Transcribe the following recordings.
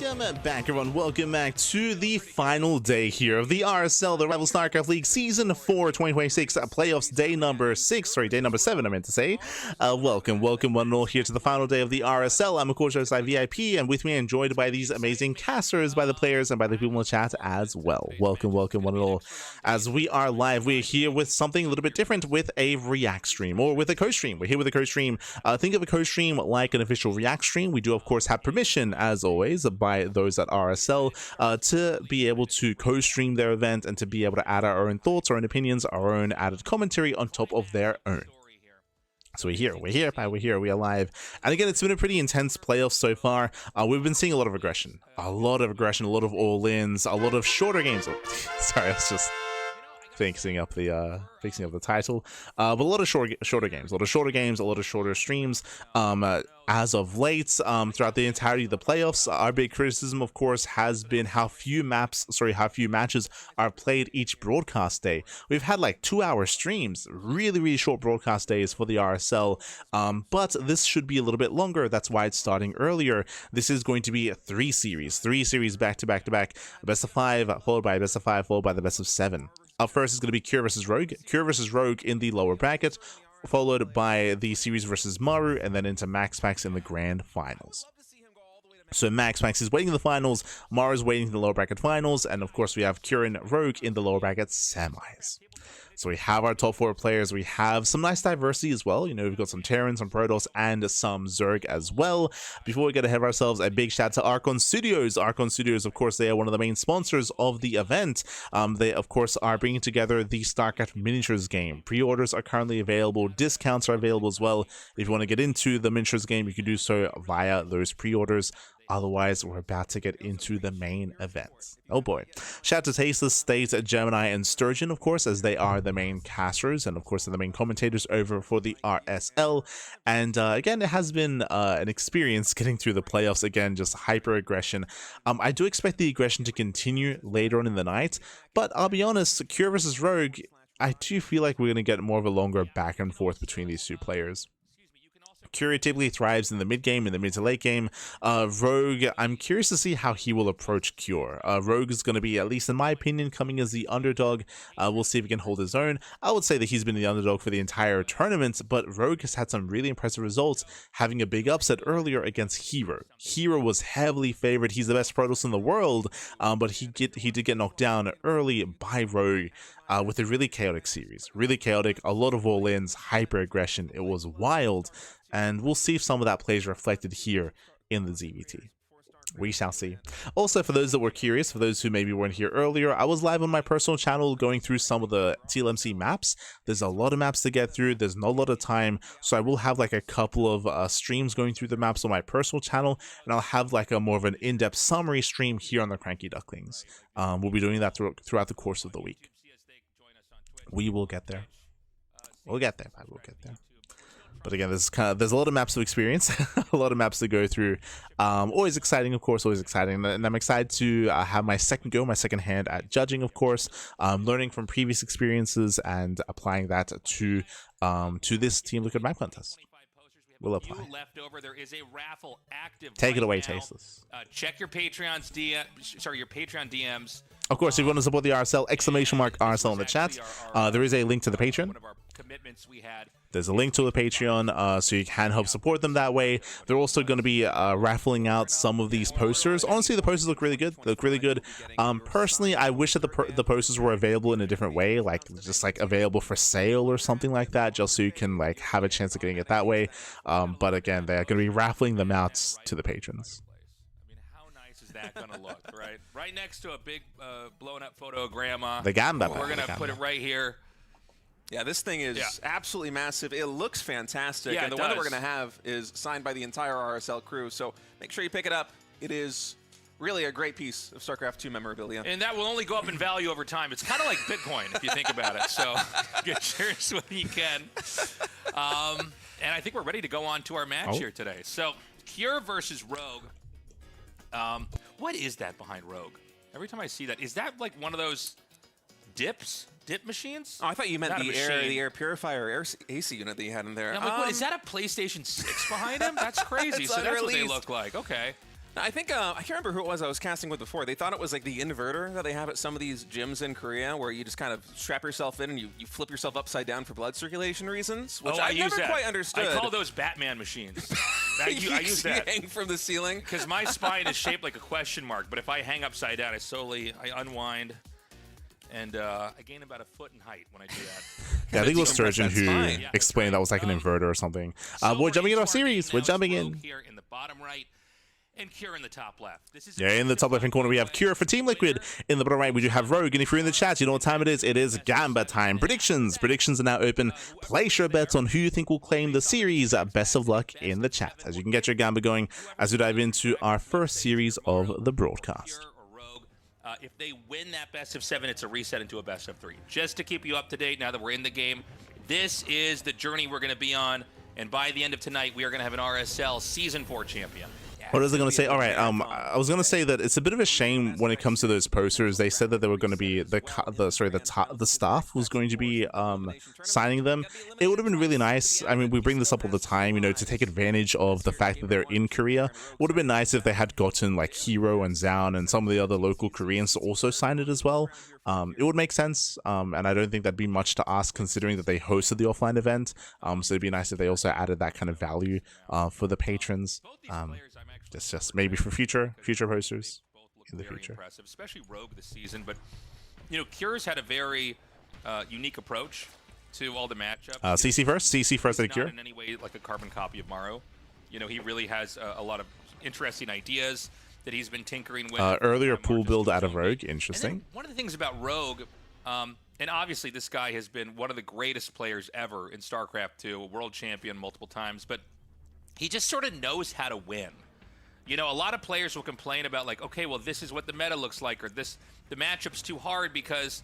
Welcome back, everyone. Welcome back to the final day here of the RSL, the Rival StarCraft League Season 4 2026 Playoffs, day number 7, I meant to say. Welcome one and all here to the final day of the RSL. I'm, of course, RSI VIP, and with me, enjoyed by these amazing casters, by the players, and by the people in the chat as well. Welcome one and all. As we are live, we're here with something a little bit different, with a React stream, or with a co-stream. We're here with a co-stream. Think of a co-stream like an official React stream. We do, of course, have permission, as always, by those at RSL to be able to co-stream their event and to be able to add our own thoughts, our own opinions, our own added commentary on top of their own. So we're here, we are live. And again, it's been a pretty intense playoff so far. We've been seeing a lot of aggression, a lot of all-ins, a lot of shorter games. Oh, sorry, I was just fixing up the title, but a lot of shorter games, a lot of shorter streams. As of late, throughout the entirety of the playoffs, our big criticism, of course, has been how few matches are played each broadcast day. We've had like 2-hour streams, really short broadcast days for the RSL, but this should be a little bit longer. That's why it's starting earlier. This is going to be three series back to back, best of 5 followed by best of 5 followed by the best of 7. Up first is going to be Cure versus Rogue in the lower bracket, followed by the series versus Maru, and then into Max in the grand finals. So Max is waiting in the finals, Maru's waiting in the lower bracket finals, and of course we have Cure and Rogue in the lower bracket semis. So we have our top 4 players. We have some nice diversity as well. You know, we've got some Terrans, some Protoss, and some Zerg as well. Before we get ahead of ourselves, a big shout out to Archon Studios. Archon Studios, of course, they are one of the main sponsors of the event. They, of course, are bringing together the StarCraft miniatures game. Pre-orders are currently available. Discounts are available as well. If you want to get into the miniatures game, you can do so via those pre-orders. Otherwise, we're about to get into the main event. Oh boy. Shout out to Tasteless, State, Gemini, and Sturgeon, of course, as they are the main casters and, of course, they're the main commentators over for the RSL. And again, it has been an experience getting through the playoffs. Again, just hyper aggression. I do expect the aggression to continue later on in the night, but I'll be honest, Cure versus Rogue, I do feel like we're going to get more of a longer back and forth between these two players. Cure typically thrives in the mid game, in the mid to late game. Rogue, I'm curious to see how he will approach Cure. Rogue is going to be, at least in my opinion, coming as the underdog. We'll see if he can hold his own. I would say that he's been the underdog for the entire tournament, but Rogue has had some really impressive results, having a big upset earlier against Hero. Hero was heavily favored. He's the best Protoss in the world, but he did get knocked down early by Rogue. With a really chaotic series. Really chaotic, a lot of all-ins, hyper-aggression. It was wild, and we'll see if some of that plays reflected here in the ZVT. We shall see. Also, for those that were curious, for those who maybe weren't here earlier, I was live on my personal channel going through some of the TLMC maps. There's a lot of maps to get through. There's not a lot of time, so I will have like a couple of streams going through the maps on my personal channel, and I'll have like a more of an in-depth summary stream here on the CranKy Ducklings. We'll be doing that throughout the course of the week. We will get there. We'll get there. I will get there. But again, there's a lot of maps to experience, a lot of maps to go through. Always exciting, of course, always exciting. And I'm excited to have my second hand at judging, of course, learning from previous experiences and applying that to this Team Liquid map contest. We'll apply. There is a raffle active. Take it away, Tasteless. Check your Patreon's your Patreon DMs. Of course, if you want to support the RSL, _RSL in the chat. There is a link to the Patreon. There's a link to the Patreon, so you can help support them that way. They're also going to be raffling out some of these posters. Honestly, the posters look really good. They look really good. Personally, I wish that the posters were available in a different way, like just like available for sale or something like that, just so you can like have a chance of getting it that way. But again, they're going to be raffling them out to the patrons. That gonna look right next to a big blown up photo of Grandma. The Gamba. We're gonna put it right here. Yeah, this thing is absolutely massive. It looks fantastic, and the one that we're gonna have is signed by the entire RSL crew. So make sure you pick it up. It is really a great piece of StarCraft 2 memorabilia, and that will only go up in value over time. It's kind of like Bitcoin if you think about it. So get yours when you can. And I think we're ready to go on to our match here today. So Cure versus Rogue. What is that behind Rogue? Every time I see that, is that like one of those dip machines? Oh, I thought you meant the air purifier, AC unit that you had in there. Yeah, I'm like, what, is that a PlayStation 6 behind him? That's crazy. So that's what they look like. Okay. I think, I can't remember who it was I was casting with before. They thought it was like the inverter that they have at some of these gyms in Korea where you just kind of strap yourself in and you flip yourself upside down for blood circulation reasons, which I never quite understood. I call those Batman machines. I use that. Hang from the ceiling? Because my spine is shaped like a question mark, but if I hang upside down, I unwind. And I gain about a foot in height when I do that. Yeah, I think it was Sturgeon who explained that was like an inverter or something. We're jumping in our series. We're jumping in. Here in the bottom right. And Cure in the top left. This is in the top left-hand corner, we have Cure for Team Liquid. In the bottom right, we do have Rogue. And if you're in the chat, you know what time it is. It is Gamba time. Predictions. Predictions are now open. Place your bets on who you think will claim the series. Best of luck in the chat, as you can get your Gamba going as we dive into our first series of the broadcast. If they win that best of 7, it's a reset into a best of 3. Just to keep you up to date now that we're in the game, this is the journey we're going to be on. And by the end of tonight, we are going to have an RSL Season 4 champion. What was I going to say? All right, I was going to say that it's a bit of a shame when it comes to those posters. They said that they were going to be the staff was going to be signing them. It would have been really nice. I mean, we bring this up all the time, you know, to take advantage of the fact that they're in Korea. Would have been nice if they had gotten like Hero and Zaun and some of the other local Koreans to also sign it as well. It would make sense, and I don't think that'd be much to ask considering that they hosted the offline event. So it'd be nice if they also added that kind of value for the patrons. It's just maybe for future posters in the future. Impressive, especially Rogue this season. But you know, Cure's had a very unique approach to all the matchups. CC first at Cure. Not in any way like a carbon copy of Maro. You know, he really has a lot of interesting ideas that he's been tinkering with. Earlier pool build out of Rogue, interesting. One of the things about Rogue, and obviously this guy has been one of the greatest players ever in StarCraft 2, a world champion multiple times, but he just sort of knows how to win. You know, a lot of players will complain about like, okay, well, this is what the meta looks like, or the matchup's too hard because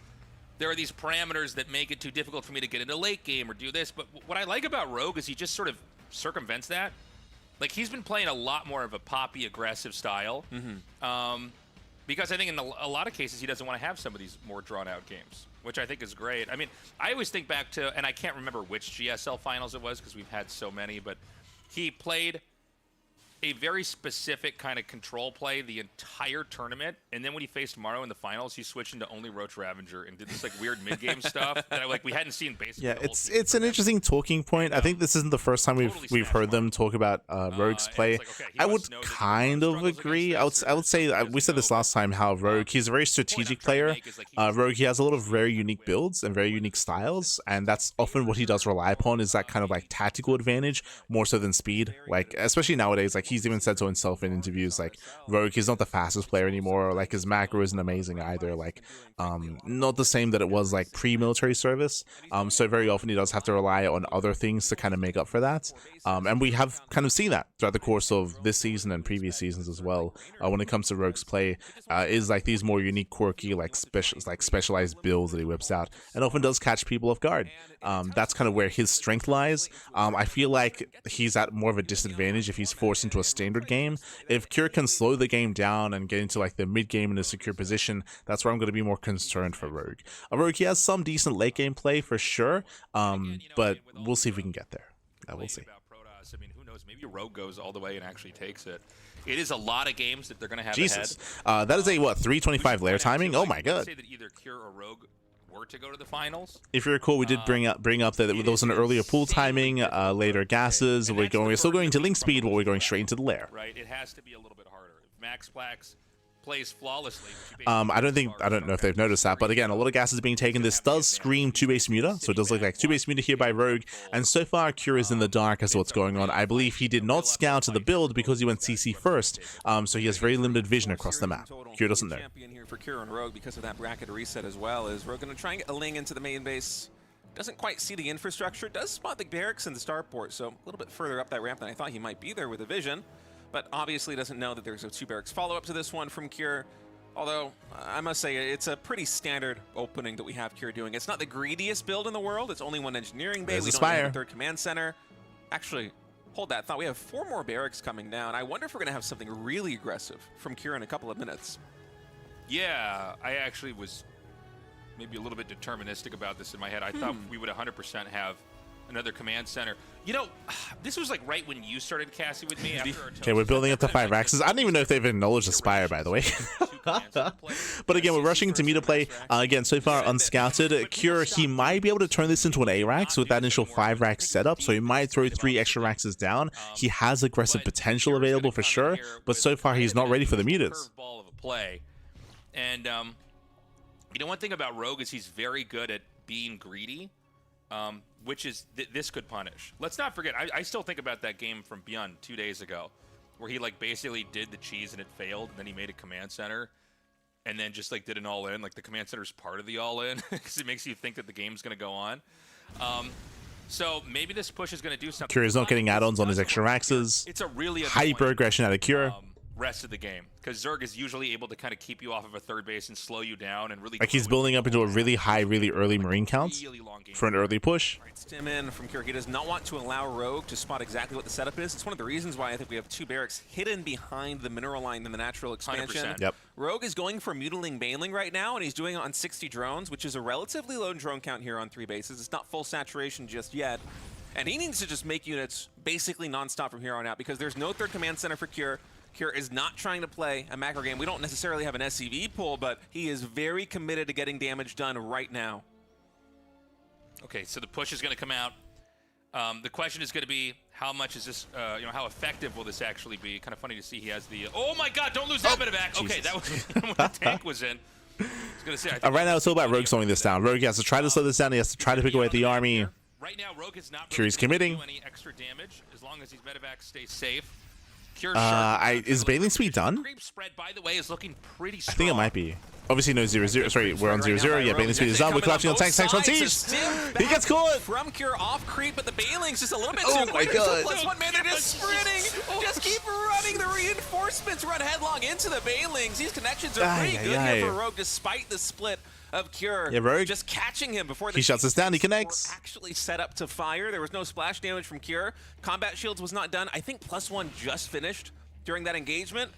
there are these parameters that make it too difficult for me to get into late game or do this. But what I like about Rogue is he just sort of circumvents that. Like, he's been playing a lot more of a poppy, aggressive style. Because I think in a lot of cases he doesn't want to have some of these more drawn-out games, which I think is great. I mean, I always think back to, and I can't remember which GSL finals it was because we've had so many, but he played a very specific kind of control play the entire tournament, and then when he faced Maro in the finals, he switched into only Roach Ravager and did this like weird mid-game stuff that we hadn't seen basically. Yeah, it's an interesting talking point. I think this isn't the first time we've heard them talk about Rogue's play. Like, okay, I would kind of agree. I would say we said this last time how Rogue, he's a very strategic player. Rogue, he has a lot of very unique builds and very unique styles, and that's often what he does rely upon is that kind of like tactical advantage more so than speed. Like especially nowadays, like he's even said so himself in interviews, like Rogue, he's not the fastest player anymore, like his macro isn't amazing either, like not the same that it was like pre-military service, so very often he does have to rely on other things to kind of make up for that, and we have kind of seen that throughout the course of this season and previous seasons as well. When it comes to Rogue's play, is like these more unique, quirky, like specialized builds that he whips out and often does catch people off guard. That's kind of where his strength lies. I feel like he's at more of a disadvantage if he's forced into a standard game. If Cure can slow the game down and get into like the mid game in a secure position, that's where I'm going to be more concerned for Rogue. Rogue, he has some decent late game play for sure, but we'll see if we can get there. We'll see. I mean, who knows? Maybe Rogue goes all the way and actually takes it. It is a lot of games that they're going to have Jesus. ahead. That is a what, 325 layer timing? Oh my god. Say that either Cure or Rogue were to go to the finals. If you recall, we did bring up that there was an earlier pool timing, later gases. We're still going to link speed, but we're going straight into the lair. Right, it has to be a little bit harder. If Max Plax plays flawlessly. I don't know if they've noticed that, but again, a lot of gas is being taken. This does scream 2-base muta, so it does look like 2-base muta here by Rogue, and so far Cure is in the dark as to what's going on. I believe he did not scout to the build because he went CC first, so he has very limited vision across the map. Cure doesn't know. Champion here for Cure and Rogue because of that bracket reset as well. Is Rogue going to try and get a Ling into the main base? Doesn't quite see the infrastructure, does spot the barracks and the starport, so a little bit further up that ramp than I thought he might be there with a vision, but obviously doesn't know that there's a 2 barracks follow-up to this one from Cure. Although, I must say, it's a pretty standard opening that we have Cure doing. It's not the greediest build in the world. It's only 1 engineering bay. We don't have a 3rd command center. Actually, hold that thought. We have 4 more barracks coming down. I wonder if we're going to have something really aggressive from Cure in a couple of minutes. Yeah, I actually was maybe a little bit deterministic about this in my head. I thought we would 100% have another command center. You know, this was like right when you started Cassie with me. After Okay, we're building up to 5 Raxes. I don't even know if they've acknowledged Aspire, by the way. But again, we're rushing into meter play. Again, so far unscouted. Cure, he might be able to turn this into an A-Rax with that initial 5 Rax setup, so he might throw 3 extra Raxes down. He has aggressive potential available for sure, but so far he's not ready for the meters. Curveball of a play. And you know, one thing about Rogue is he's very good at being greedy. Which is this could punish. Let's not forget, I still think about that game from Beyond 2 days ago, where he like basically did the cheese and it failed, and then he made a command center, and then just like did an all-in. Like the command center is part of the all-in because it makes you think that the game's going to go on. So maybe this push is going to do something. Cure is not getting add-ons on his extra Raxes. It's a really hyper aggression out of Cure. Rest of the game, because Zerg is usually able to kind of keep you off of a third base and slow you down and really like he's building up into a really high, really early Marine count for an early push. Right, stim in from Cure. He does not want to allow Rogue to spot exactly what the setup is. It's one of the reasons why I think we have 2 barracks hidden behind the mineral line in the natural expansion. 100%. Yep. Rogue is going for mutiling Baneling right now, and he's doing it on 60 drones, which is a relatively low drone count here on 3 bases. It's not full saturation just yet. And he needs to just make units basically nonstop from here on out, because there's no third command center for Cure. Cure is not trying to play a macro game. We don't necessarily have an SCV pool, but he is very committed to getting damage done right now. Okay, so the push is going to come out. The question is going to be, how much is this, you know, how effective will this actually be? Kind of funny to see he has the, oh my god, don't lose that bit of back. Okay, that was when the tank was in. I was going to say, right now it's all about Rogue slowing this down. Rogue has to try to slow this down. He has to try to pick away at the army. Right now, Rogue is not Cure's committing. do any extra damage as long as these medevacs stay safe. Is Baneling Speed done? Creep spread, by the way, is looking pretty strong. I think it might be. Obviously no 0-0. Sorry, we're on 0-0. Yeah, Baneling Speed is done. We're collapsing on tanks. Tanks on siege. He gets caught. From Cure off creep, but the Baneling's just a little bit Oh too my quick. god. +1 man, they're just sprinting. Just keep running. The reinforcements run headlong into the Banelings. These connections are pretty good here for Rogue, despite the split of Cure. Yeah, Rogue just catching him before he shuts us down. He connects. Actually set up to fire. There was no splash damage from Cure. Combat shields was not done. I think +1 just finished during that engagement,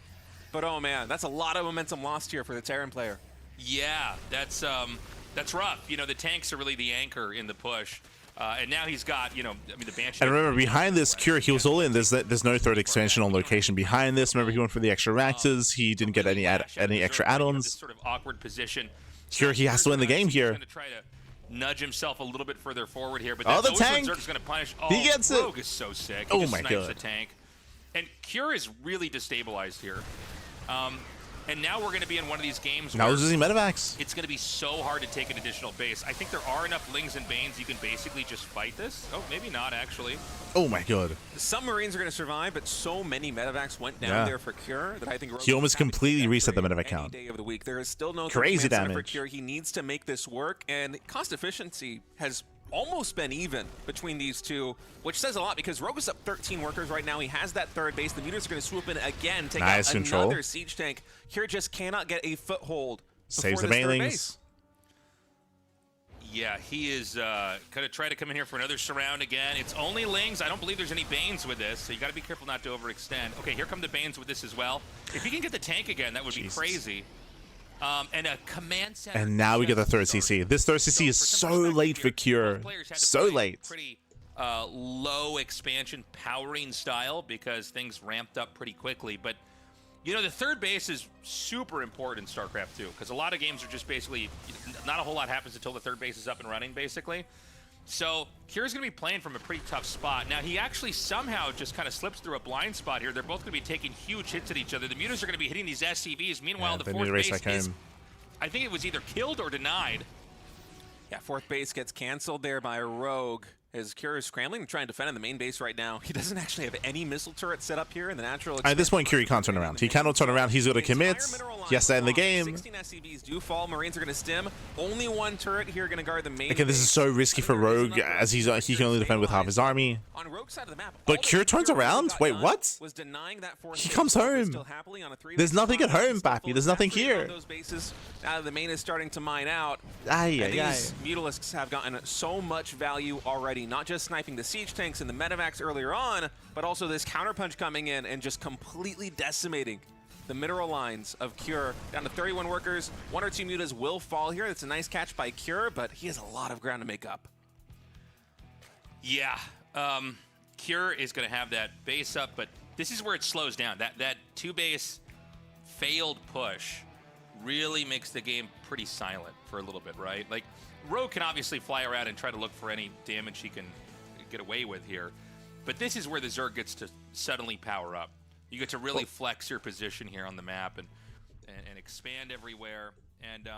but oh man, that's a lot of momentum lost here for the Terran player. Yeah, that's rough. You know, the tanks are really the anchor in the push, and now he's got, you know, I mean, the Banshee. And remember, behind this Cure, he was all in. There's no third expansion on location behind this. Remember, he went for the extra Raxes. He didn't get any extra add-ons. This sort of awkward position. Cure, he has to win the game here. He's going to try to nudge himself a little bit further forward here, but the tank. Zerg's going to punish. Oh, he gets Rogue it. is so sick. Oh he just my snipes god. the tank. And Cure is really destabilized here. And now we're going to be in one of these games now where losing medevacs. it's going to be so hard to take an additional base. I think there are enough Lings and Banes you can basically just fight this. Oh, maybe not, actually. Oh my god. Some Marines are going to survive, but so many medevacs went down there for Cure that I think he almost completely reset the medevac count. Day of the week. There is still no crazy damage for Cure. He needs to make this work, and cost efficiency has almost been even between these two, which says a lot because Rogue is up 13 workers right now. He has that third base. The Mutas are going to swoop in again, take out another siege tank. Cure just cannot get a foothold. Saves the Banelings. Yeah, he is going to try to come in here for another surround again. It's only Lings. I don't believe there's any Banes with this, so you got to be careful not to overextend. Okay, here come the Banes with this as well. If he can get the tank again, that would be crazy. And a command center. And now we get the third CC. This third CC is so late for Cure. So late. Pretty low expansion powering style because things ramped up pretty quickly. But, you know, the third base is super important in StarCraft 2 because a lot of games are just basically, not a whole lot happens until the third base is up and running, basically. So Cure's going to be playing from a pretty tough spot. Now, he actually somehow just kind of slips through a blind spot here. They're both going to be taking huge hits at each other. The Mutas are going to be hitting these SCVs. Meanwhile, the fourth base is, I think it was either killed or denied. Yeah, fourth base gets canceled there by Rogue. As Cure is scrambling and trying to defend in the main base right now. He doesn't actually have any missile turret set up here in the natural. At this point, Cure can't turn around. He cannot turn around. He's going to commit. He has to end the game. 16 SCVs do fall. Marines are going to stim. Only one turret here going to guard the main. Okay, this is so risky for Rogue as he can only defend with half his army. On Rogue's side of the map, but Cure turns around? Wait, what? He comes home. There's nothing at home, Pappy. There's nothing here. Those bases. Now the main is starting to mine out. These Mutalisks have gotten so much value already. Not just sniping the siege tanks and the medevacs earlier on, but also this counterpunch coming in and just completely decimating the mineral lines of Cure. Down to 31 workers. 1 or 2 mutas will fall here. That's a nice catch by Cure, but he has a lot of ground to make up. Yeah. Cure is going to have that base up, but this is where it slows down. That 2-base failed push really makes the game pretty silent for a little bit, right? Like, Rogue can obviously fly around and try to look for any damage he can get away with here, but this is where the Zerg gets to suddenly power up. You get to really flex your position here on the map and expand everywhere. And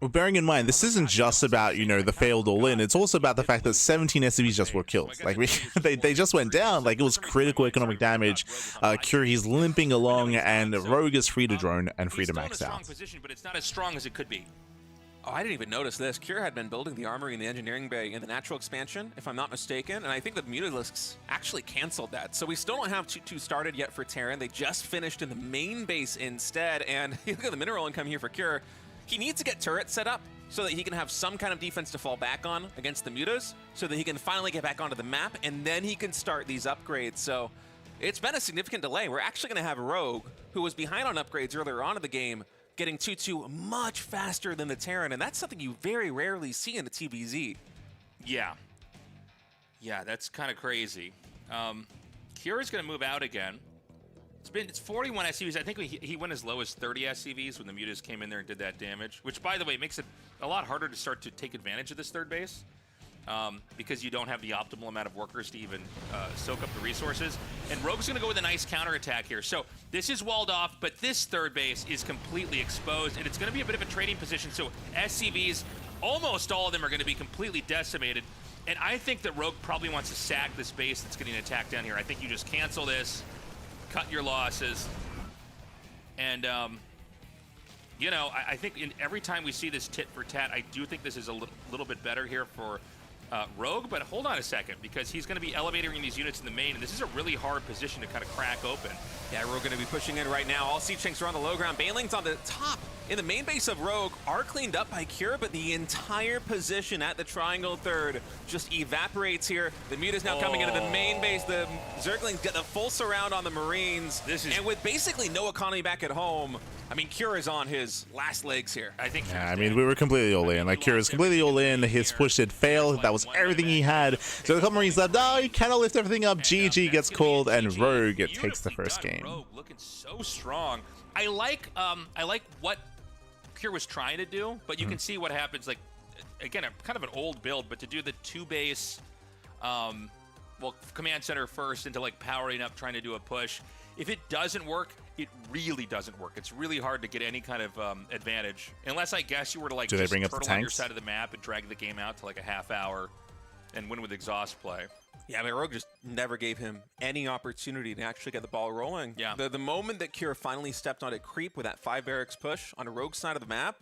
well, bearing in mind, this isn't just about, you know, the failed all-in. It's also about the fact that 17 SCVs just were killed. Like, they just went down. Like, it was critical economic damage. Cure, he's limping along, and Rogue is free to drone and free to max out. Position, but it's not as strong as it could be. Oh, I didn't even notice this. Cure had been building the armory in the engineering bay in the natural expansion, if I'm not mistaken, and I think the Mutalisks actually canceled that. So we still don't have 2-2 started yet for Terran. They just finished in the main base instead, and look at the mineral income here for Cure. He needs to get turrets set up so that he can have some kind of defense to fall back on against the Mutas, so that he can finally get back onto the map, and then he can start these upgrades. So it's been a significant delay. We're actually going to have Rogue, who was behind on upgrades earlier on in the game, getting 2-2 much faster than the Terran, and that's something you very rarely see in the TvZ. Yeah. Yeah, that's kind of crazy. Kira's going to move out again. It's 41 SCVs. I think he went as low as 30 SCVs when the Mutas came in there and did that damage, which, by the way, makes it a lot harder to start to take advantage of this third base because you don't have the optimal amount of workers to even soak up the resources. And Rogue's going to go with a nice counterattack here. So this is walled off, but this third base is completely exposed, and it's going to be a bit of a trading position. So SCVs, almost all of them are going to be completely decimated. And I think that Rogue probably wants to sack this base that's getting attacked down here. I think you just cancel this, cut your losses, and you know, I think every time we see this tit for tat, I do think this is a little bit better here for Rogue, but hold on a second, because he's going to be elevating these units in the main, and this is a really hard position to kind of crack open. Yeah, Rogue going to be pushing in right now. All siege tanks are on the low ground. Banelings on the top. In the main base of Rogue are cleaned up by Cure, but the entire position at the triangle third just evaporates here. The Muta's now coming into the main base. The Zerglings get the full surround on the Marines. And with basically no economy back at home, I mean, Cure is on his last legs here. I think. Yeah, I mean, we were completely all in. Like, Cure is completely all in. His push did fail. That was everything he had. So a couple Marines left. Oh, he cannot lift everything up. GG gets called, and Rogue takes the first game. Rogue looking so strong. I like what Cure was trying to do, but you can see what happens. Like, again, kind of an old build, but to do the 2-base, well, command center first into like powering up, trying to do a push. If it doesn't work, it really doesn't work. It's really hard to get any kind of advantage, unless I guess you were to like just bring up the turtle on your tanks? side of the map and drag the game out to like a half hour and win with exhaust play. Yeah, I mean, Rogue just never gave him any opportunity to actually get the ball rolling. Yeah. The moment that Cure finally stepped on a creep with that 5 barracks push on a Rogue side of the map,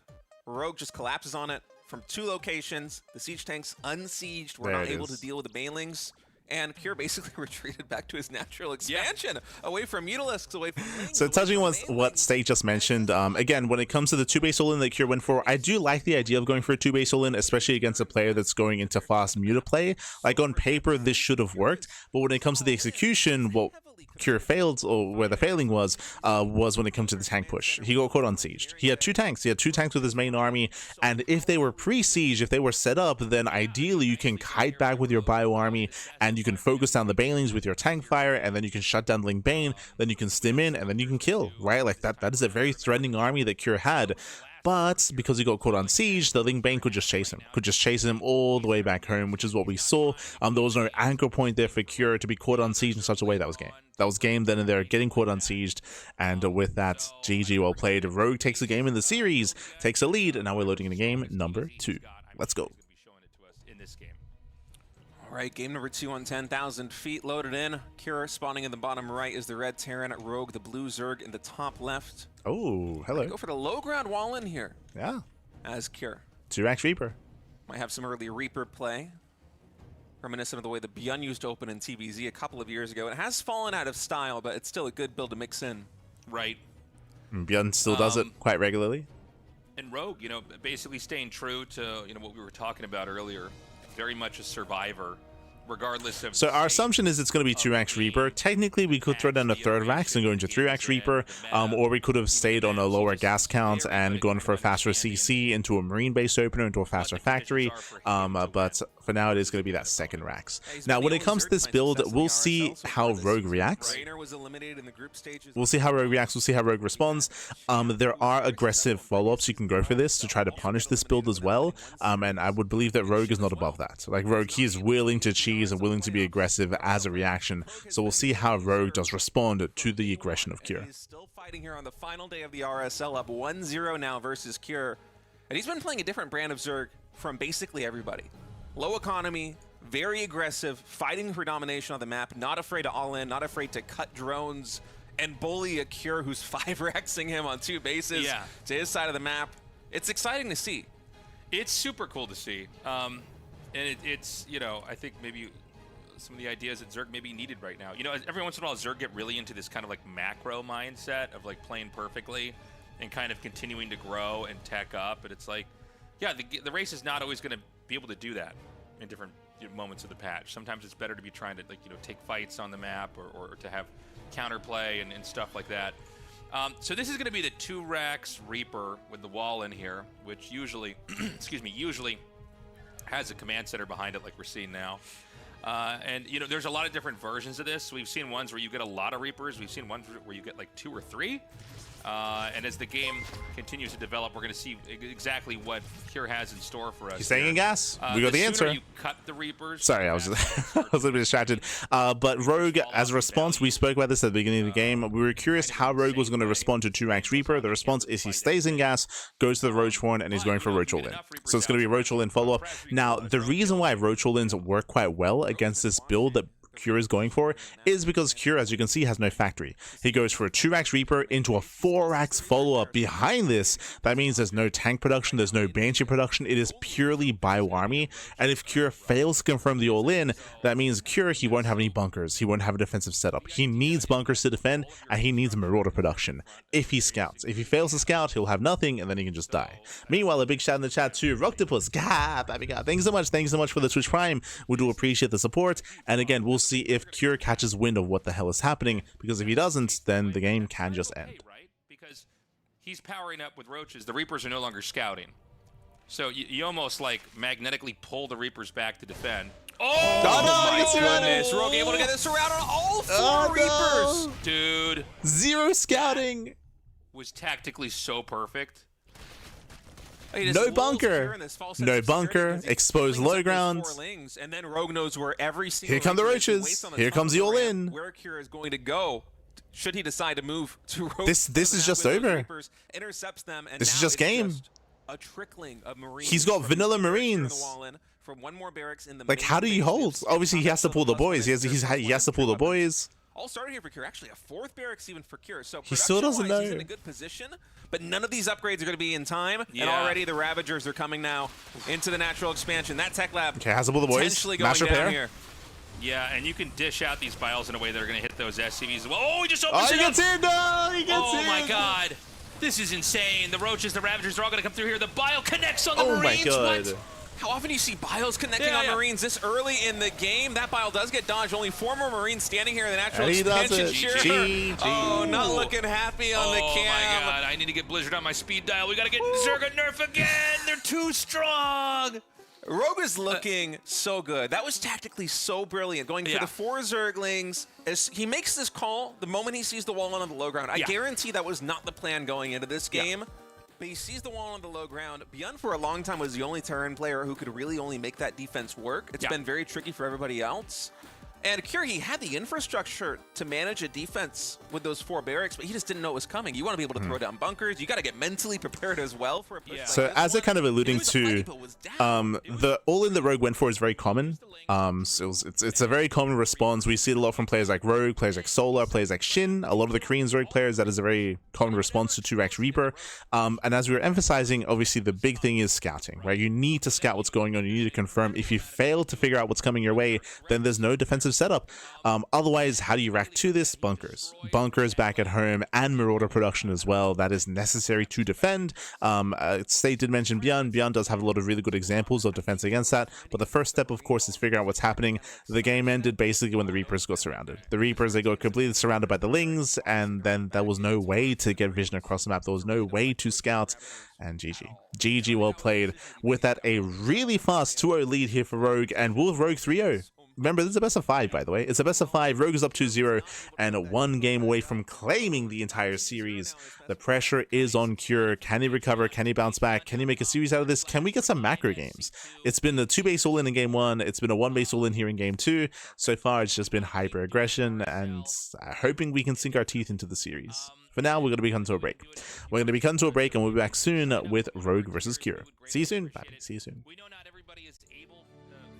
Rogue just collapses on it from 2 locations. The siege tanks unsieged, were not able to deal with the Banelings, and Cure basically retreated back to his natural expansion, away from Mutalisks, away from Banelings, So touching on what State just mentioned, again, when it comes to the 2-base all-in that Cure went for, I do like the idea of going for a 2-base all-in, especially against a player that's going into fast Muta play. Like, on paper, this should have worked, but when it comes to the execution, what Cure failed, or where the failing was when it comes to the tank push. He got caught unsieged. He had 2 tanks. He had 2 tanks with his main army, and if they were pre-siege, if they were set up, then ideally you can kite back with your bio army, and you can focus down the Banelings with your tank fire, and then you can shut down Ling Bane, then you can stim in, and then you can kill, right? Like, that is a very threatening army that Cure had. But because he got caught on siege, the Ling Bane could just chase him all the way back home, which is what we saw. There was no anchor point there for Cure to be caught on siege in such a way. That was game. That was game then and there, getting caught on siege. And with that, GG, well played. Rogue takes the game in the series, takes a lead, and now we're loading into game number 2. Let's go. All right, game number 2 on 10,000 feet loaded in. Cure spawning in the bottom right is the red Terran, Rogue, the blue Zerg in the top left. Oh, hello. Go for the low ground wall in here. Yeah. As Cure. 2-axe Reaper. Might have some early Reaper play. Reminiscent of the way the Byun used to open in TvZ a couple of years ago. It has fallen out of style, but it's still a good build to mix in. Right. Byun still does it quite regularly. And Rogue, you know, basically staying true to, you know, what we were talking about earlier. Very much a survivor regardless of. So our assumption is it's going to be 2x Reaper. Technically, we could throw down a third Rax and go into 3x Reaper, or we could have stayed on a lower gas count and gone for a faster CC into a Marine base opener, into a faster factory. But for now, it is going to be that second Rax. Now, when it comes to this build, we'll see how Rogue reacts. We'll see how Rogue reacts. We'll see how Rogue responds. There are aggressive follow-ups you can go for this to try to punish this build as well. And I would believe that Rogue is not above that. Like Rogue, he is willing to cheese and willing to be aggressive as a reaction. So we'll see how Rogue does respond to the aggression of Cure. He's still fighting here on the final day of the RSL, up 1-0 now versus Cure. And he's been playing a different brand of Zerg from basically everybody. Low economy, very aggressive, fighting for domination on the map, not afraid to all in, not afraid to cut drones and bully a Cure who's 5-rexing him on 2 bases to his side of the map. It's exciting to see. It's super cool to see. And it's, you know, I think maybe some of the ideas that Zerg maybe needed right now. You know, every once in a while, Zerg get really into this kind of like macro mindset of like playing perfectly and kind of continuing to grow and tech up. But it's like, yeah, the race is not always going to be able to do that in different moments of the patch. Sometimes it's better to be trying to, like, you know, take fights on the map or to have counterplay and stuff like that. So this is going to be the 2-Rax Reaper with the wall in here, which usually, excuse me, usually has a command center behind it like we're seeing now. And, you know, there's a lot of different versions of this. We've seen ones where you get a lot of Reapers. We've seen ones where you get like 2 or 3. And as the game continues to develop, we're going to see exactly what Cure has in store for us. He's staying in gas. We got the answer. You cut the Reapers. Sorry, I was I was a little bit distracted. But Rogue, as a response, we spoke about this at the beginning of the game. We were curious how Rogue was going to respond to 2-Rax Reaper. The response is he stays in gas, goes to the Roach Horn, and he's going for Roach All-In. So it's going to be a Roach All-In follow-up. Now, the reason why Roach All-Ins work quite well against this build that Cure is going for is because Cure, as you can see, has no factory. He goes for a 2-Rax Reaper into a 4-Rax follow-up behind this. That means there's no tank production, there's no Banshee production. It is purely bio-army. And if Cure fails to confirm the all-in, that means Cure, he won't have any bunkers. He won't have a defensive setup. He needs bunkers to defend, and he needs Marauder production if he scouts. If he fails to scout, he'll have nothing, and then he can just die. Meanwhile, a big shout in the chat to Roctopus. Thank you so much. Thank you so much for the Twitch Prime. We do appreciate the support. And again, we'll see if Cure catches wind of what the hell is happening, because if he doesn't, then the game can just end. Right? Because he's powering up with Roaches. The Reapers are no longer scouting. So you almost like magnetically pull the Reapers back to defend. Oh, my goodness. Rogue able to get this around on all 4 Reapers. No. Dude. 0 scouting. Was tactically so perfect. No bunker, no bunker, exposed low ground. And then Rogue knows where every single here come the Roaches. Here comes the all-in. Where Cure is going to go, should he decide to move to Rogue. This is just over. Intercepts them, and this is just game. A trickling of Marines. He's got vanilla Marines. From one more barracks in the like, how do you hold? Obviously, he has to pull the boys. He has to pull the boys. All started here for Cure. Actually, a 4th barracks even for Cure. So he still doesn't know. He's in a good position, but none of these upgrades are going to be in time. Yeah. And already the Ravagers are coming now into the natural expansion. That tech lab. Okay, has to pull the boys. Mash repair. Here. Yeah, and you can dish out these biles in a way that are going to hit those SCVs as well. Oh, he just opens it up. Gets in. No, he gets in. Oh my God, this is insane. The Roaches, the Ravagers are all going to come through here. The bile connects on the Marines. Oh my God. What? How often do you see biles connecting on Marines this early in the game? That bile does get dodged. Only 4 more Marines standing here in the natural expansion. Sure. Oh, not looking happy on the cam. Oh my God, I need to get Blizzard on my speed dial. We got to get Zerg nerf again. They're too strong. Rogue is looking so good. That was tactically so brilliant. Going for the 4 Zerglings. As he makes this call the moment he sees the wall on the low ground. I guarantee that was not the plan going into this game. But he sees the wall on the low ground. Beyond for a long time was the only Terran player who could really only make that defense work. It's been very tricky for everybody else. And Cure, he had the infrastructure to manage a defense with those 4 barracks, but he just didn't know it was coming. You want to be able to throw down bunkers. You got to get mentally prepared as well for a push like so as they're kind of alluding to, the all-in that Rogue went for is very common. So it's a very common response. We see it a lot from players like Rogue, players like Solar, players like Shin. A lot of the Korean Rogue players, that is a very common response to 2-Rax Reaper. And as we were emphasizing, obviously the big thing is scouting, right? You need to scout what's going on. You need to confirm. If you fail to figure out what's coming your way, then there's no defensive massive setup. Otherwise, how do you react to this? Bunkers. Bunkers back at home and Marauder production as well. That is necessary to defend. State did mention Bjorn. Bjorn does have a lot of really good examples of defense against that, but the first step, of course, is figuring out what's happening. The game ended basically when the Reapers got surrounded. The Reapers, they got completely surrounded by the Lings, and then there was no way to get vision across the map. There was no way to scout, and GG. GG, well played. With that, a really fast 2-0 lead here for Rogue, and will Rogue 3-0. Remember, this is a best of 5, by the way. It's a best of 5. Rogue is up 2-0 and 1 game away from claiming the entire series. The pressure is on Cure. Can he recover? Can he bounce back? Can he make a series out of this? Can we get some macro games? It's been a 2-base all-in game 1. It's been a 1-base all-in here in game 2. So far, it's just been hyper-aggression and hoping we can sink our teeth into the series. For now, we're going to be coming to a break. We're going to be coming to a break, and we'll be back soon with Rogue versus Cure. See you soon. Bye. See you soon. We know not everybody is able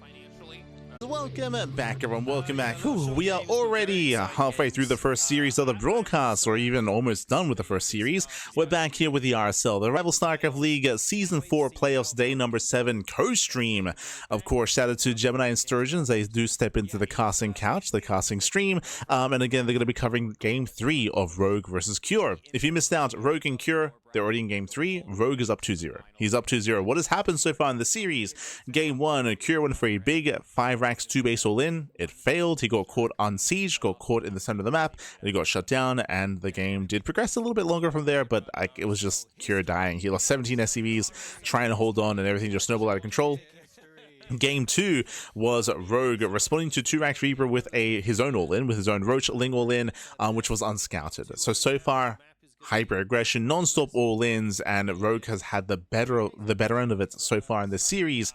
financially. Welcome back, everyone. Welcome back. Ooh, we are already halfway through the first series of the broadcast, or even almost done with the first series. We're back here with the RSL, the Rival StarCraft League Season 4 Playoffs Day number 7 co-stream. Of course, shout out to Gemini and Sturgeons. They do step into the casting couch, the casting stream. And again, they're going to be covering Game 3 of Rogue versus Cure. If you missed out, Rogue and Cure, they're already in Game 3. Rogue is up 2-0. He's up 2-0. What has happened so far in the series? Game 1, Cure went for a big 5 racks 2-base all-in. It failed. He got caught on siege, got caught in the center of the map, and he got shut down, and the game did progress a little bit longer from there, but it was just Cure dying. He lost 17 SCVs, trying to hold on, and everything just snowballed out of control. Game 2 was Rogue responding to 2-rack Reaper with his own all-in, with his own Roach Ling all-in, which was unscouted. So far, hyper aggression, non-stop all-ins, and Rogue has had the better end of it so far in the series.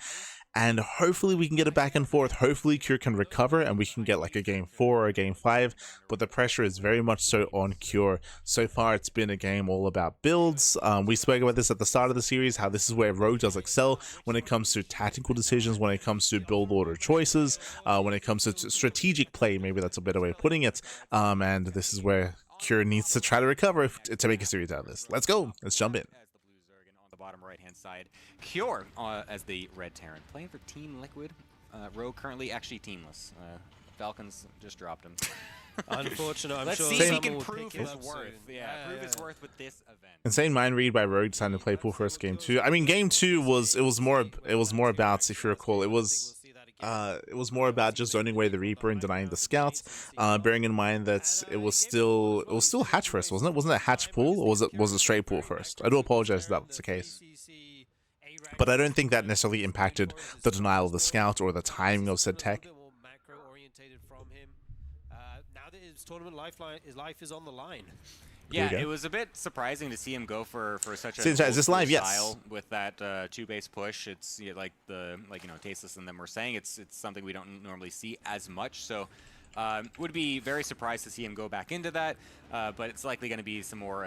And hopefully we can get it back and forth. Hopefully Cure can recover and we can get like a Game 4 or a Game 5. But the pressure is very much so on Cure. So far it's been a game all about builds. We spoke about this at the start of the series, how this is where Rogue does excel when it comes to tactical decisions, when it comes to build order choices, when it comes to strategic play, maybe that's a better way of putting it. And this is where Cure needs to try to recover to make a series out of this. Let's go. Let's jump in. On the bottom right-hand side, Cure as the Red Terran, playing for Team Liquid. Rogue currently actually teamless. Falcons just dropped him. Unfortunate. Let's see if he can prove his worth. Prove his worth with this event. Insane mind read by Rogue, deciding to play pool first Game 2. I mean, Game 2 was more about, if you recall, it was more about just zoning away the Reaper and denying the scouts. Bearing in mind that it was still hatch first, wasn't it? Wasn't it hatch pool, or was it straight pool first? I do apologize if that's the case, but I don't think that necessarily impacted the denial of the scout or the timing of said tech. Macro orientated from him. Now that his tournament life is on the line. Yeah, it was a bit surprising to see him go for such a is this live? Yes. style with that 2-base push. It's Tasteless and them were saying it's something we don't normally see as much. So would be very surprised to see him go back into that. But it's likely going to be some more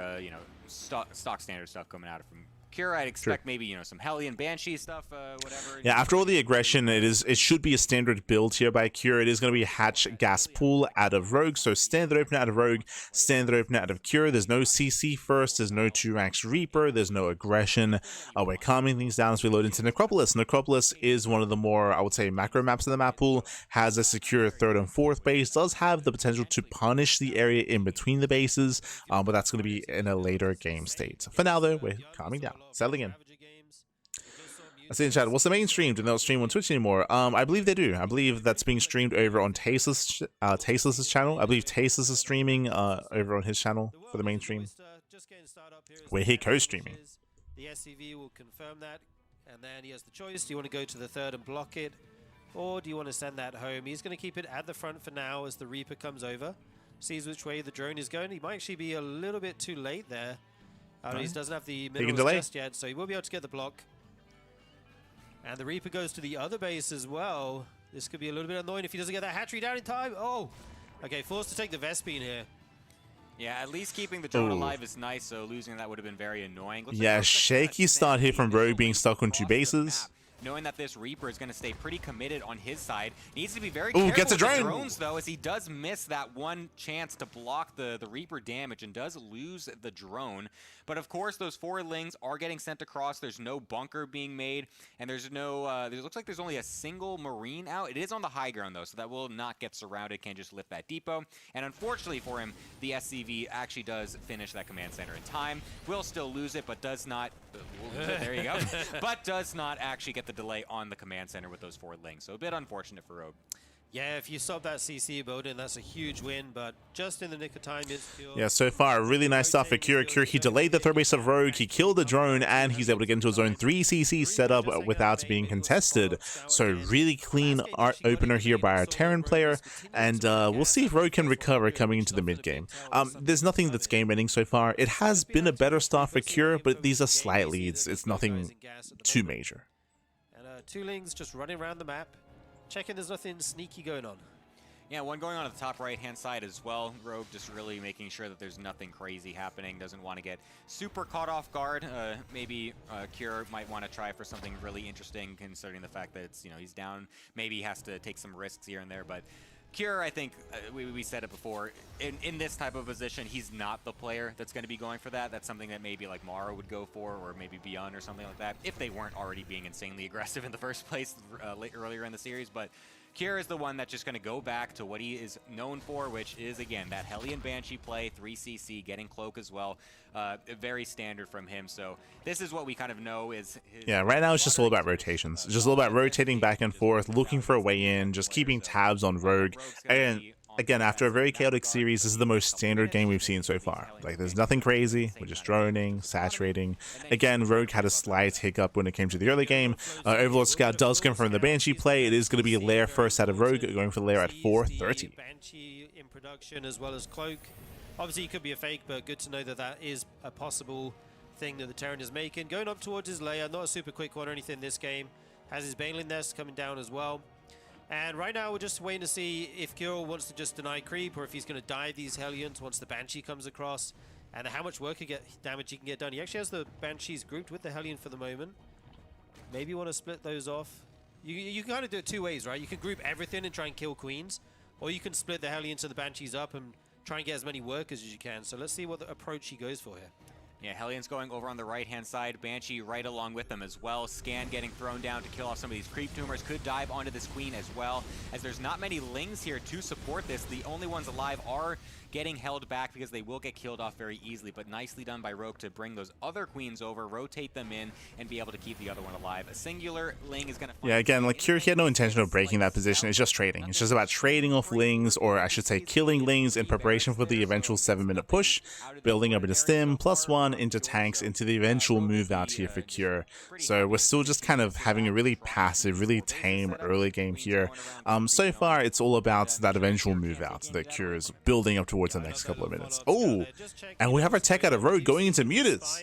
stock standard stuff coming out from Cure. I'd expect maybe some Hellion Banshee stuff, whatever. Yeah, after all the aggression, it should be a standard build here by Cure. It is going to be a hatch gas pool out of Rogue, so standard opener out of Rogue, standard opener out of Cure. There's no CC first, there's no 2-racks Reaper, there's no aggression. We're calming things down as we load into Necropolis. Necropolis is one of the more, I would say, macro maps in the map pool, has a secure 3rd and 4th base, does have the potential to punish the area in between the bases, but that's going to be in a later game state. For now, though, we're calming down. Settling in. I see in chat, what's the main stream? Do they not stream on Twitch anymore? I believe they do. I believe that's being streamed over on Tasteless's channel. I believe Tasteless is streaming over on his channel for the main stream. We're here co-streaming. The SCV will confirm that, and then he has the choice. Do you want to go to the 3rd and block it, or do you want to send that home? He's going to keep it at the front for now as the Reaper comes over, sees which way the drone is going. He might actually be a little bit too late there. He doesn't have the minerals just yet, so he will be able to get the block. And the Reaper goes to the other base as well. This could be a little bit annoying if he doesn't get that hatchery down in time. Oh, okay, forced to take the Vespene here. Yeah, at least keeping the drone alive is nice, so losing that would have been very annoying. Yeah, shaky start here from Rogue being stuck on 2 bases. knowing that this Reaper is going to stay pretty committed on his side. Needs to be very careful gets a with the drone. drones, though, as he does miss that one chance to block the Reaper damage and does lose the drone. But of course, those forward lings are getting sent across. There's no bunker being made, and there's no, it looks like there's only a single Marine out. It is on the high ground, though, so that will not get surrounded, can just lift that depot. And unfortunately for him, the SCV actually does finish that command center in time. Will still lose it, but does not, there you go, but does not actually get the delay on the command center with those forward lings. So a bit unfortunate for Rogue. Yeah, if you stop that CC building, that's a huge win, but just in the nick of time, it's Cure. Yeah, so far, really nice stuff for Cure. He delayed the third base of Rogue, he killed the drone, and he's able to get into his own 3 CC setup without being contested. So really clean opener here by our Terran player, and we'll see if Rogue can recover coming into the mid-game. There's nothing that's game-ending so far. It has been a better start for Cure, but these are slight leads. It's nothing too major. And two lings just running around the map. Checking there's nothing sneaky going on. Yeah, one going on at the top right-hand side as well. Rogue just really making sure that there's nothing crazy happening. Doesn't want to get super caught off guard. Maybe Cure might want to try for something really interesting, considering the fact that it's, you know, he's down. Maybe he has to take some risks here and there, but Cure, I think, we said it before, in this type of position, he's not the player that's going to be going for that. That's something that maybe like Mara would go for, or maybe Beyond or something like that, if they weren't already being insanely aggressive in the first place earlier in the series. But Cure is the one that's just going to go back to what he is known for, which is, again, that Hellion Banshee play, 3CC, getting Cloak as well. Very standard from him. So this is what we kind of know is... Yeah, right now it's just all about rotations. It's just all about rotating back and forth, looking for a way in, just keeping tabs on Rogue. And again, after a very chaotic series, this is the most standard game we've seen so far. Like, there's nothing crazy. We're just droning, saturating. Again, Rogue had a slight hiccup when it came to the early game. Overlord Scout does confirm the Banshee play. It is going to be a lair first out of Rogue, going for the lair at 4:30. Banshee in production as well as Cloak. Obviously, it could be a fake, but good to know that that is a possible thing that the Terran is making. Going up towards his lair, not a super quick one or anything this game. Has his Baneling Nest coming down as well. And right now, we're just waiting to see if Kirill wants to just deny creep, or if he's going to dive these Hellions once the Banshee comes across, and how much damage he can get done. He actually has the Banshees grouped with the Hellion for the moment. Maybe you want to split those off. You can kind of do it two ways, right? You can group everything and try and kill Queens, or you can split the Hellions and the Banshees up and try and get as many workers as you can. So let's see what the approach he goes for here. Yeah, Hellion's going over on the right-hand side. Banshee right along with them as well. Scan getting thrown down to kill off some of these creep tumors. Could dive onto this queen as well, as there's not many lings here to support this. The only ones alive are getting held back because they will get killed off very easily, but nicely done by Rogue to bring those other queens over, rotate them in, and be able to keep the other one alive. A singular ling is going to... Yeah, again, like Cure, he had no intention of breaking that position. It's just trading. It's just about trading off lings, or I should say killing lings in preparation for the eventual 7-minute push, building up into stim, +1 into tanks, into the eventual move out here for Cure. So we're still just kind of having a really passive, really tame early game here. So far, it's all about that eventual move out that Cure is building up towards the next couple of minutes. Oh, and we have our tech out of Rogue going into Mutas.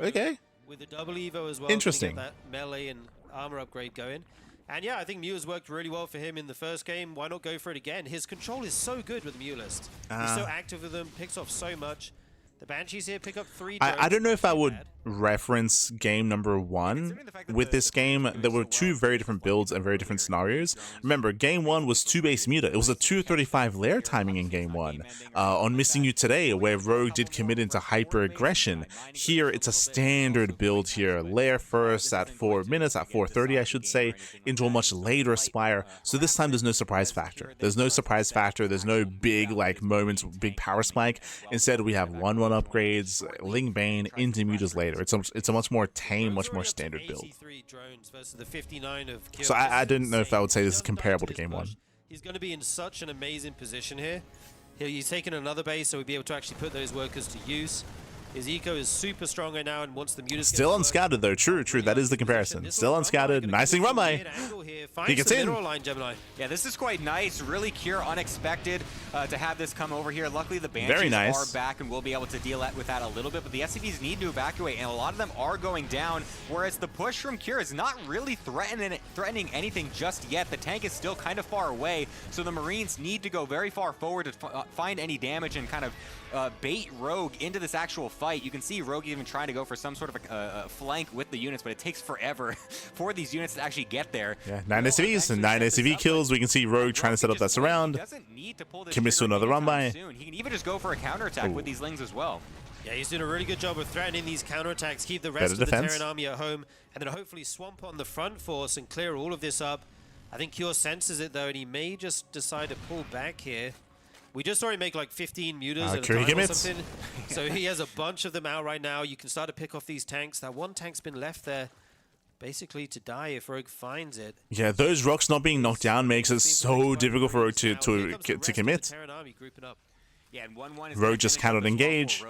Okay. With the double Evo as well. Interesting. That melee and armor upgrade going. And yeah, I think Muta's worked really well for him in the first game. Why not go for it again? His control is so good with the Mutist. He's so active with them, picks off so much. The Banshees here pick up 3 drones. I don't know if I would reference game number 1 with this game. There were 2 very different builds and very different scenarios. Remember, game 1 was 2-base Muta. It was a 2:35 lair timing in game 1. On Missing You Today, where Rogue did commit into hyper aggression, here it's a standard build here. Lair first at 4 minutes, at 4:30 I should say, into a much later Aspire. So this time there's no surprise factor. There's no surprise factor. There's no big like moments, big power spike. Instead we have 1-1 upgrades, Ling Bane into Mutas later. It's a much more tame, much more standard build. So I didn't know if I would say this is comparable to game 1. He's going to be in such an amazing position here. He's taken another base, so we'll be able to actually put those workers to use. His eco is super strong right now, and once the Mutas still unscouted though. True. That is the comparison. Still unscouted. Nicely run by. He gets in. Yeah, this is quite nice. Really Cure, unexpected to have this come over here. Luckily, the Banshees are back, and we'll be able to deal with that a little bit. But the SCVs need to evacuate, and a lot of them are going down. Whereas the push from Cure is not really threatening anything just yet. The tank is still kind of far away, so the Marines need to go very far forward to find any damage and kind of bait Rogue into this actual fight. fight. You can see Rogue even trying to go for some sort of a flank with the units, but it takes forever for these units to actually get there. Yeah, 9 SCVs and 9 SCV kills. We can see Rogue trying to set up that surround. Commits to another run by. He can even just go for a counterattack with these Lings as well. Yeah, he's doing a really good job of threatening these counterattacks, keep the rest of the Terran army at home, and then hopefully swamp on the front force and clear all of this up. I think Cure senses it though, and he may just decide to pull back here. We just saw him make like 15 mutas at a time or something. So he has a bunch of them out right now. You can start to pick off these tanks. That one tank's been left there basically to die if Rogue finds it. Yeah, those rocks not being knocked down makes it so difficult for Rogue to commit. Yeah, and 1-1 Rogue just cannot engage.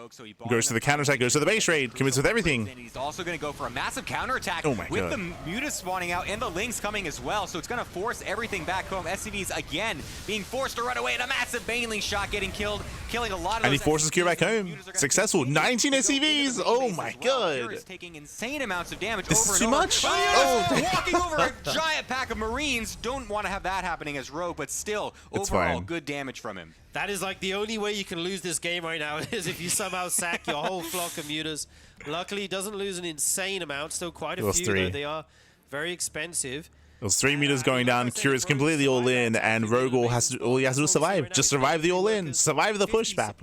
Goes to the counterattack, goes to the base raid, commits with everything. And he's also going to go for a massive counterattack with the mutas spawning out and the Lings coming as well. So it's going to force everything back home. SCVs again being forced to run away, and a massive Baneling shot getting killed, killing a lot of those. And he forces Cure back home. Successful. 19 SCVs. Oh my god. Cure is taking insane amounts of damage. This is too much. Oh, walking over a giant pack of Marines. Don't want to have that happening as Rogue, but still, overall, good damage from him. That is like the only way you can lose this game right now is if you somehow sack your whole flock of mutas. Luckily, he doesn't lose an insane amount. Still quite a few, though they are very expensive. Those 3 meters going down. Cure is completely all in, and Rogue all he has to do is survive. Just survive the all in. Survive the pushback.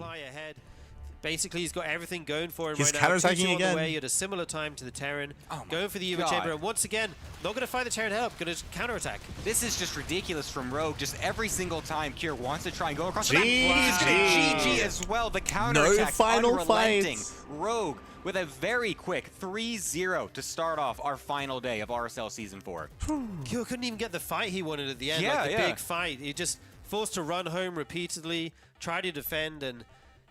Basically, he's got everything going for him right now. He's counterattacking again. Way at a similar time to the Terran. Going for the Uber Chamber, and once again, not going to find the Terran head up, going to counterattack. This is just ridiculous from Rogue. Just every single time Cure wants to try and go across the map. He's going to GG as well. The counterattack, final unrelenting. fight. Rogue with a very quick 3-0 to start off our final day of RSL Season 4. Cure couldn't even get the fight he wanted at the end, like the big fight. He just forced to run home repeatedly, try to defend, and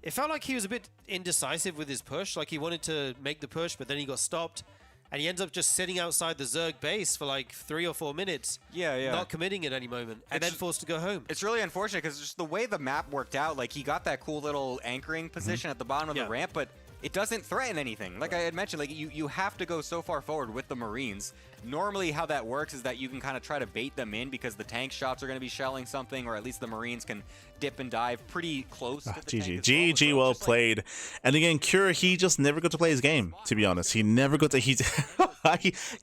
it felt like he was a bit indecisive with his push. Like he wanted to make the push, but then he got stopped. And he ends up just sitting outside the Zerg base for like 3 or 4 minutes. Not committing at any moment. And then forced to go home. It's really unfortunate because just the way the map worked out, like he got that cool little anchoring position at the bottom of the ramp, but it doesn't threaten anything. Like I had mentioned, like you have to go so far forward with the Marines. Normally how that works is that you can kind of try to bait them in because the tank shots are going to be shelling something, or at least the Marines can dip and dive pretty close to the tank. GG, well played. And again, Cure, he just never got to play his game, to be honest. He never got to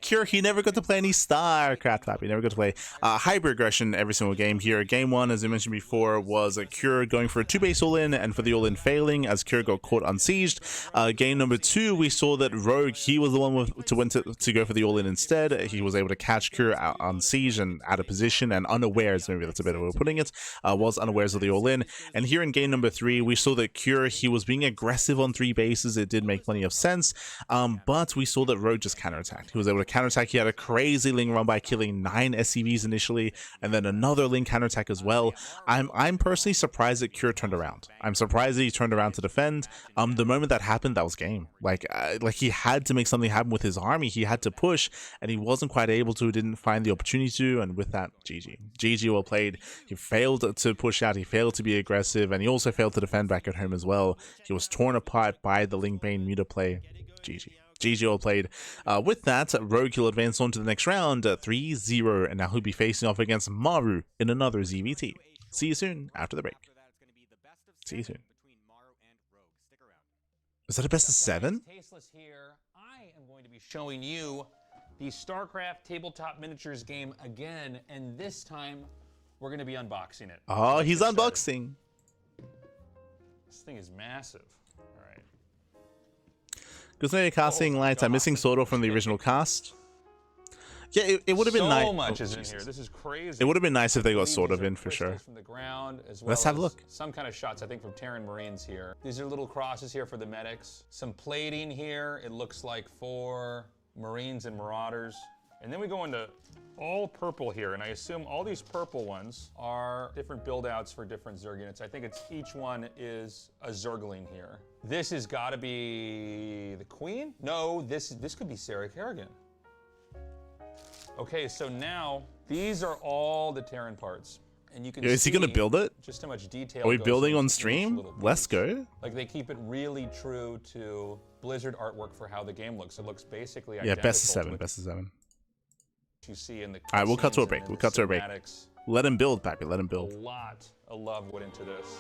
Cure, he never got to play any StarCraft map. He never got to play hybrid aggression every single game here. Game 1, as I mentioned before, was a Cure going for a 2-base all-in, and for the all-in failing as Cure got caught unsieged. Game number 2, we saw that Rogue, he was the one to go for the all-in instead. He was able to catch Cure out on siege and out of position and unawares, maybe that's a better way of putting it, was unawares of the all-in. And here in game number 3, we saw that Cure, he was being aggressive on 3 bases. It did make plenty of sense, but we saw that Rogue just counterattacked. He was able to counterattack. He had a crazy Ling run by killing 9 SCVs initially, and then another Ling counterattack as well. I'm personally surprised that Cure turned around. I'm surprised that he turned around to defend. The moment that happened, that was game. Like he had to make something happen with his army. He had to push, and he wasn't quite able to, didn't find the opportunity to, and with that, GG well played. He failed to push out, he failed to be aggressive, and he also failed to defend back at home as well. He was torn apart by the Ling Bane muta play. GG well played. With that, Rogue will advance on to the next round, 3-0, and now he'll be facing off against Maru in another ZVT. See you soon after the break. See you soon. Is that a best of 7? Tasteless here. I am going to be showing you the StarCraft tabletop miniatures game again, and this time we're going to be unboxing it. Oh, he's unboxing. This thing is massive. All right. Good casting lights. I'm missing Sordo from the original cast. Yeah, it would have been nice. So much is in here. This is crazy. It would have been nice if they got sort of in for sure. From the ground, as well Let's have a look. Some kind of shots, I think, from Terran Marines here. These are little crosses here for the medics. Some plating here. It looks like for Marines and Marauders. And then we go into all purple here, and I assume all these purple ones are different build outs for different Zerg units. I think it's each one is a Zergling here. This has got to be the Queen? No, this could be Sarah Kerrigan. Okay, so now these are all the Terran parts, and you can see. Is he gonna build it? Just how much detail. Are we building on stream? Let's go. Like they keep it really true to Blizzard artwork for how the game looks. It looks basically identical. Yeah, best of 7. Best of 7. You see in the. All right, we'll cut to a break. We'll cut to a break. Let him build, Pappy. Let him build. A lot of love went into this.